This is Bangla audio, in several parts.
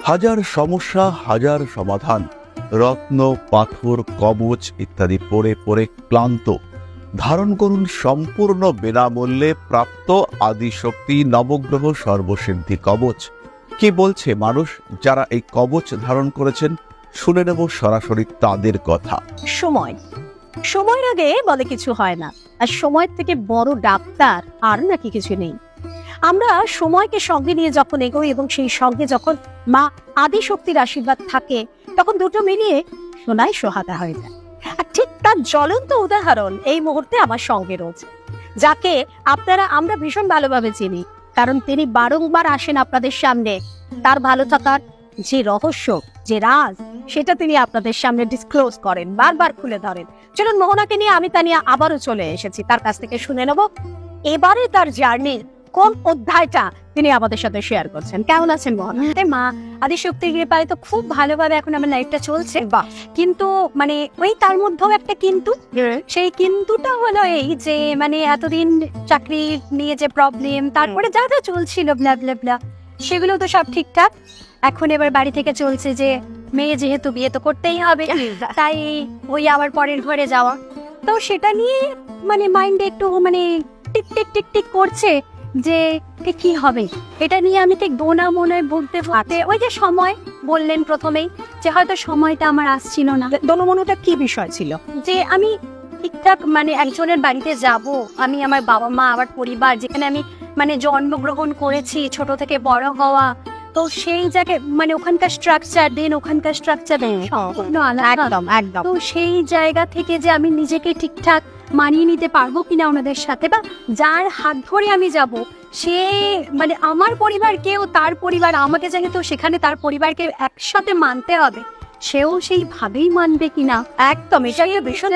হাজার সমস্যা, হাজার সমাধান, রত্ন, পাথর, কবচ ইত্যাদি পড়ে পড়ে ক্লান্ত। ধারণ করুন সম্পূর্ণ বিনামূল্যে প্রাপ্ত আদিশক্তি নবগ্রহ সর্বসিদ্ধি কবচ। কি বলছে মানুষ যারা এই কবচ ধারণ করেছেন, শুনে নেব সরাসরি তাদের কথা। সময়ের আগে বলে কিছু হয় না, আর সময়ের থেকে বড় ডাক্তার আর নাকি কিছু নেই। আমরা সময়কে সঙ্গে নিয়ে যখন এগোই এবং সেই সঙ্গে যখন মা আদিশক্তির আশীর্বাদ থাকে, তখন দুটো মিলিয়ে সোনায় সোহাগা হয়ে যায়। আর ঠিক তার জ্বলন্ত উদাহরণ এই মুহূর্তে আমার সঙ্গে রয়েছে, যাকে আমরা ভীষণ ভালোভাবে চিনি, কারণ তিনি বারংবার আসেন আপনাদের সামনে। তার ভালো থাকার যে রহস্য, যে রাজ, সেটা তিনি আপনাদের সামনে ডিসক্লোজ করেন, বারবার খুলে ধরেন। চলুন, মোহনাকে নিয়ে আমি তানিয়া আবারও চলে এসেছি, তার কাছ থেকে শুনে নেব এবারে তার জার্নির কোন অধ্যায়টা তিনি আমাদের সাথে শেয়ার করছেন। কেমন আছেন মোহনা? মা আদিশক্তির কৃপায় তো খুব ভালোভাবে এখন আমার লাইফটা চলছে, কিন্তু মানে ওই তার মধ্যেও একটা কিন্তু, সেই কিন্তুটা হলো এই যে মানে এতদিন চাকরি নিয়ে যে প্রবলেম, তারপরে যা যা চলছিল ব্লা ব্লা ব্লা, সেগুলো তো সব ঠিকঠাক। এখন এবার বাড়ি থেকে চলছে যে মেয়ে যেহেতু বিয়ে তো করতেই হবে, তাই ওই আবার পরের ঘরে যাওয়া, তো সেটা নিয়ে মানে মাইন্ডে একটু মানে টিক টিক টিক টিক করছে যে কি হবে। এটা নিয়ে আমি ঠিক দোনা মনে বলতে ওই যে সময় বললেন প্রথমেই যে হয়তো সময়টা আমার আসছিল না। দোনমনোটা কি বিষয় ছিল? যে আমি ঠিকঠাক মানে একজনের বাড়িতে যাব, আমি আমার বাবা মা, আমার পরিবার, যেখানে আমি মানে জন্মগ্রহণ করেছি, ছোট থেকে বড় হওয়া, তো সেই জায়গায় মানে ওখানকার স্ট্রাকচার সম্পূর্ণ আলাদা। একদম। তো সেই জায়গা থেকে যে আমি নিজেকে ঠিকঠাক মানিয়ে নিতে পারবো কিনা ওনাদের সাথে, বা যার হাত ধরে আমি যাব সে মানে আমার পরিবারকেও, তার পরিবার আমাকে যেহেতু সেখানে তার পরিবারকে একসাথে মানতে হবে, সেও সেইভাবেই মানবে কিনা। একদম, এটাই ভীষণ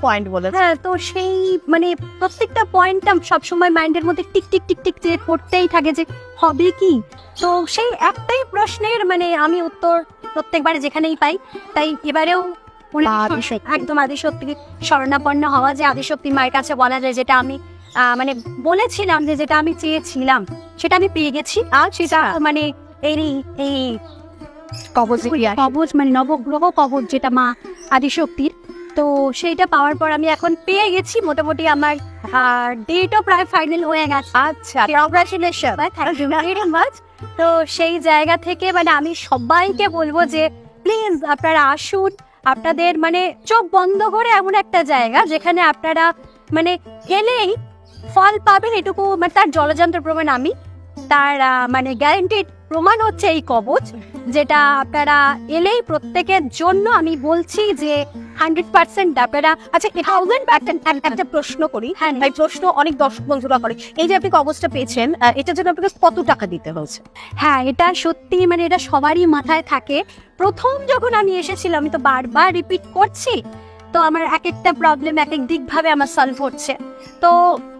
পয়েন্ট বলে। হ্যাঁ, তো সেই মানে প্রত্যেকটা পয়েন্টটা সবসময় মাইন্ডের মধ্যে টিক টিক টিক টিক যে করতেই থাকে যে হবে কি। তো সেই একটাই প্রশ্নের মানে আমি উত্তর প্রত্যেকবার যেখানেই পাই, তাই এবারেও একদম আদিশক্তি শরণাপন্ন হওয়া, যে আদিশক্তি মায়ের কাছে বলা যায় যেটা আমি মানে বলেছিলাম, যে যেটা আমি চেয়েছিলাম সেটা আমি পেয়ে গেছি। আর সেটা মানে এই কবচ মানে নবগ্রহ কবচ, যেটা মা আদিশক্তির, তো সেইটা পাওয়ার পর আমি এখন পেয়ে গেছি। মোটামুটি আমার ডেটও প্রায় ফাইনাল হয়ে গেছে। আচ্ছা, congratulation, thank you very much. তো সেই জায়গা থেকে মানে আমি সবাইকে বলবো যে প্লিজ আপনারা আসুন, আপনাদের মানে চোখ বন্ধ করে এমন একটা জায়গা যেখানে আপনারা মানে এলেই ফল পাবেন, এটুকু মানে তার জলযন্ত্র প্রমাণ আমি, তার মানে গ্যারান্টিড প্রমাণ হচ্ছে এই কবচ, যেটা আপনারা এলেই প্রত্যেকের জন্য আমি বলছি যে 100% আপনারা। আচ্ছা, একটা প্রশ্ন করি। হ্যাঁ, এই প্রশ্ন অনেক দর্শক বন্ধুরা করে, এই যে আপনি কবচটা পেয়েছেন, এটার জন্য আপনাকে কত টাকা দিতে হয়েছে? হ্যাঁ, এটা সত্যি মানে এটা সবারই মাথায় থাকে। প্রথম যখন আমি এসেছিলাম, আমি তো বারবার রিপিট করছি, তো আমার এক একটা প্রবলেম এক এক দিক ভাবে আমার সলভ হচ্ছে। তো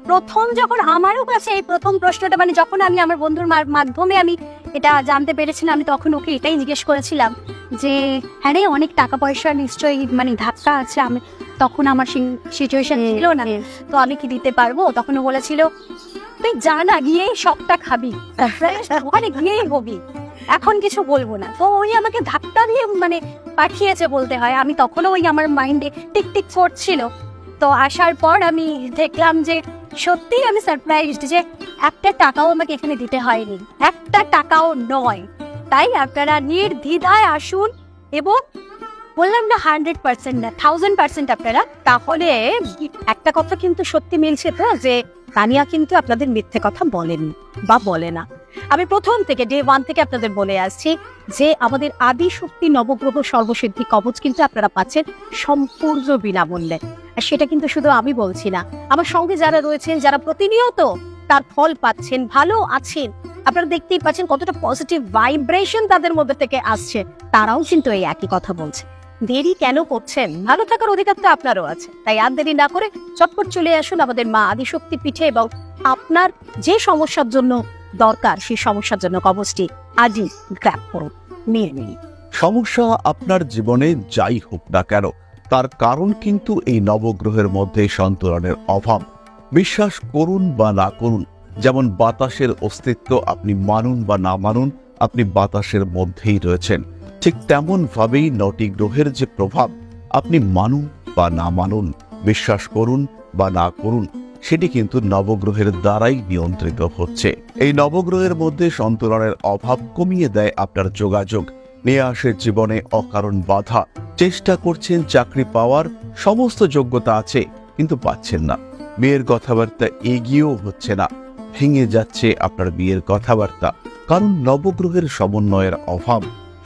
প্রথম যখন আমারও কাছে এই প্রথম প্রশ্নটা মানে যখন আমি আমার বন্ধুর মাধ্যমে আমি এটা জানতে পেরেছিলাম, আমি তখন ওকে এটাই জিজ্ঞেস করেছিলাম যে হ্যাঁ রে, অনেক টাকা পয়সা নিশ্চয়ই মানে ধাক্কা আছে। আমি তখন আমার সিচুয়েশন ছিল না, তো আমি কি দিতে পারবো? তখন ও বলেছিল তুই যা না, গিয়ে সবটা খাবি, ওখানে গিয়েই হবি, এখন কিছু বলবো না। তো ওই আমাকে ধাক্কা দিয়ে মানে পাঠিয়েছে বলতে হয়। আমি তখনও ওই আমার মাইন্ডে টিক টিক করছিল। তো আসার পর আমি দেখলাম যে সত্যিই আমি সারপ্রাইজড যে একটা টাকাও আমাকে এখানে দিতে হয়নি, একটা টাকাও নয়। তাই আপনারা নির্দ্বিধায় আসুন, এবং বললাম না 100% না 1000% আপনারা। তাহলে একটা কথা কিন্তু সত্যি মিলছে তো, যে তানিয়া কিন্তু আপনাদের মিথ্যে কথা বলেনি বা বলে না। আমি প্রথম থেকে ডে 1 থেকে আপনাদের বলে আসছি যে আমাদের আদিশক্তি নবগ্রহ সর্বসিদ্ধি কবচ কিন্তু আপনারা পাচ্ছেন সম্পূর্ণ বিনামূল্যে। আর সেটা কিন্তু শুধু আমি বলছি না, আমার সঙ্গে যারা রয়েছেন, যারা প্রতিনিয়ত তার ফল পাচ্ছেন, ভালো আছেন, আপনারা দেখতেই পাচ্ছেন কতটা পজিটিভ ভাইব্রেশন তাদের মধ্যে থেকে আসছে, তারাও কিন্তু এই একই কথা বলছে। দেরি কেন করছেন? ভালো থাকার অধিকার তো আপনারও আছে। তাই আর দেরি না করে চটপট চলে আসুন আমাদের মা আদিশক্তি পীঠে, এবং আপনার যে সমস্যার জন্য দরকার সেই সমস্যার জন্য কবচটি আজই গ্র্যাব করুন। সমস্যা আপনার জীবনে যাই হোক না কেন, তার কারণ কিন্তু এই নবগ্রহের মধ্যে সন্তুলনের অভাব। বিশ্বাস করুন বা না করুন, যেমন বাতাসের অস্তিত্ব আপনি মানুন বা না মানুন, আপনি বাতাসের মধ্যেই রয়েছেন। ঠিক তেমন ভাবেই 9টি গ্রহের যে প্রভাব, আপনি মানুন বা না মানুন, বিশ্বাস করুন বা না করুন, সেটি কিন্তু নবগ্রহের দ্বারাই নিয়ন্ত্রিত হচ্ছে। এই নবগ্রহের মধ্যে সন্তুলনের অভাব কমিয়ে দেয় আপনার যোগাযোগ, নিয়ে আসে জীবনে অকারণ বাধা। চেষ্টা করছেন চাকরি পাওয়ার, সমস্ত যোগ্যতা আছে কিন্তু পাচ্ছেন না। বিয়ের কথাবার্তা এগিয়েও হচ্ছে না, ভেঙে যাচ্ছে আপনার বিয়ের কথাবার্তা, কারণ নবগ্রহের সমন্বয়ের অভাব।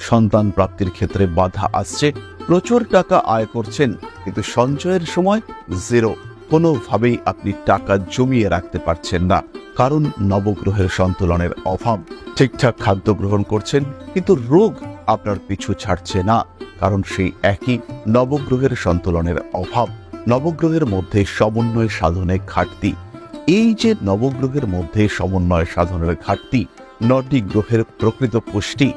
সন্তান প্রাপ্তির ক্ষেত্রে বাধা আসছে, প্রচুর টাকা আয় করছেন কিন্তু সঞ্চয়ের সময় জিরো। কোনোভাবেই আপনি টাকা জমিয়ে রাখতে পারছেন না, কারণ নবগ্রহের সন্তুলনের অভাব। ঠিকঠাক খাদ্য গ্রহণ করছেন কিন্তু রোগ আপনার পিছু ছাড়ছে না, কারণ সেই একই নবগ্রহের সন্তুলনের অভাব। নবগ্রহের মধ্যে সমন্বয় সাধনে ঘাটতি। এই যে নবগ্রহের মধ্যে সমন্বয় সাধনের ঘাটতি, 9টি গ্রহের প্রকৃত পুষ্টি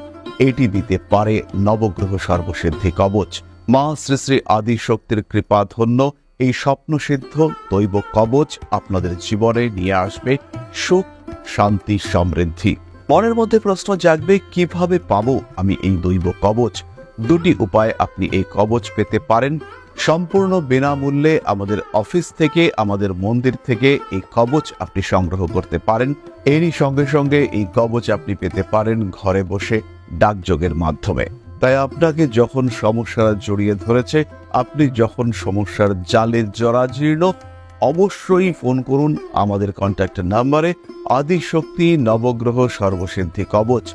এটি দিতে পারে নবগ্রহ সর্বসিদ্ধি কবচ। মা শ্রী শ্রী আদি শক্তির কৃপা ধন্য এই স্বপ্নসিদ্ধ দৈব কবচ আপনাদের জীবনে নিয়ে আসবে সুখ, শান্তি, সমৃদ্ধি। মনের মধ্যে প্রশ্ন জাগবে, কিভাবে পাবো আমি এই দৈব কবচ? 2টি উপায় আপনি এই কবচ পেতে পারেন। সম্পূর্ণ বিনামূল্যে আমাদের অফিস থেকে, আমাদের মন্দির থেকে এই কবচ আপনি সংগ্রহ করতে পারেন। এরই সঙ্গে সঙ্গে এই কবচ আপনি পেতে পারেন ঘরে বসে ডাকযোগের মাধ্যমে। তাই আপনাকে যখন সমস্যা জড়িয়ে ধরেছে, আপনি যখন সমস্যার জালে জরাজীর্ণ, অবশ্যই ফোন করুন আমাদের কন্ট্যাক্ট নাম্বারে। আদিশক্তি নবগ্রহ সর্বসিদ্ধি কবচ।